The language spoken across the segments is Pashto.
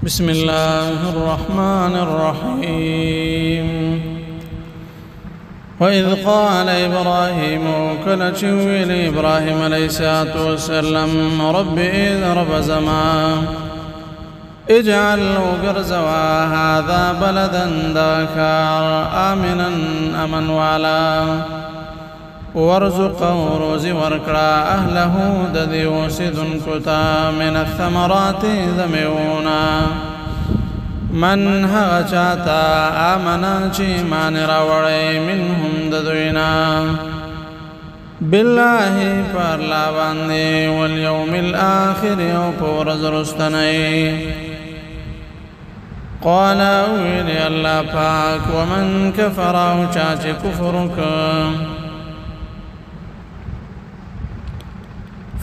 بسم الله الرحمن الرحيم وإذ قال إبراهيم كلشوي لإبراهيم عليه الصلاة والسلام رب إذ رب زمان اجعل قرزوا هذا بلدا داكار آمنا أمن والا وارزقه روزي وركرا أهله دذي وسد كتا من الثمرات ذميونا من هغشاتا آمنا چی مان راوڑی منهم ددوینا بالله پارلا باندی واليوم الآخر او پورز رستنی قال اویلی اللہ پاک ومن کفراو چاچی کفرک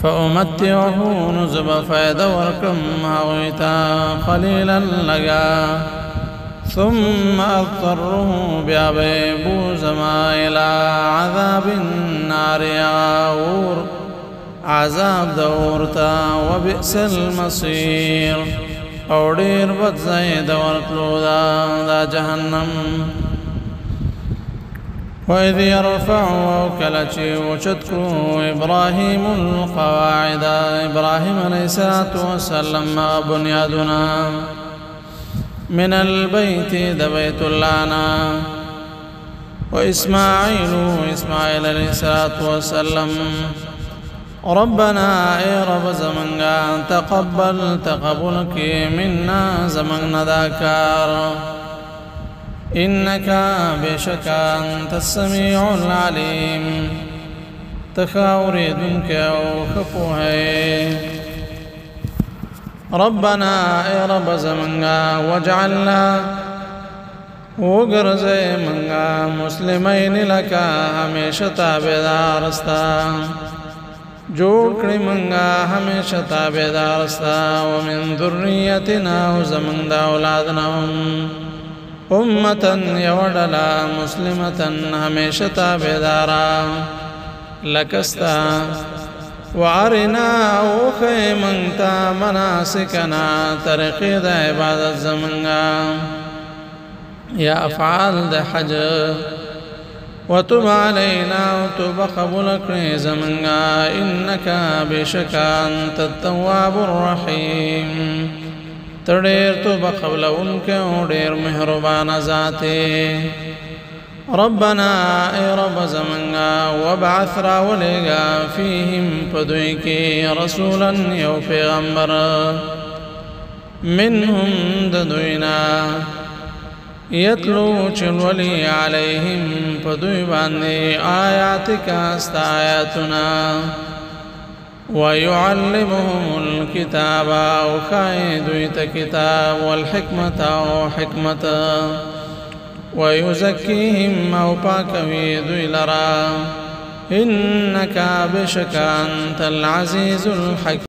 فأمتعه نزب فائدة وركم هويتا قليلا لغا ثم أضطره بأبيبو زما إلى عذاب النار يغاور عذاب دورتا وبئس المصير أودير بد زيد ورطلو دا جهنم وإذ يرفع كلشي وشتكو إبراهيم القواعد إبراهيم عليه الصلاة والسلام بنيادنا من البيت دبيت لنا وإسماعيل عليه الصلاة والسلام ربنا يا رب زمنغا تقبلك منا زمن ذاكار إنك بشك أنت السميع العليم تخاوري دنك أو خفوهي ربنا يا رب زمنا واجعلنا وقرزي منغا مسلمين لك هميشة تابدارستا جوكري منغا هميشة تابدارستا ومن ذريتنا وزمن دا أولادنا أمة يودلا مسلمة هميشة تابدارا لكستا وعرنا وخي منتا مناسكنا طريقي دا عبادة زمنغا يا أفعال دا حج وتب علينا وتب قبولك زمنغا إنك بشك أنت التواب الرحيم تدير توبة قبل انك ودير مهربان ذاتي ربنا اي رب زمنا وابعث راوليغا فيهم پدوئكي رسولا يو پیغمبر منهم ددوئنا يتلو چلولي عليهم پدوئ باندي آياتك است آياتنا ويعلمهم الكتاب وخايدويت كتاب والحكمة وحكمة ويزكيهم وباكوي دويلرا إنك بشك أنت العزيز الحكيم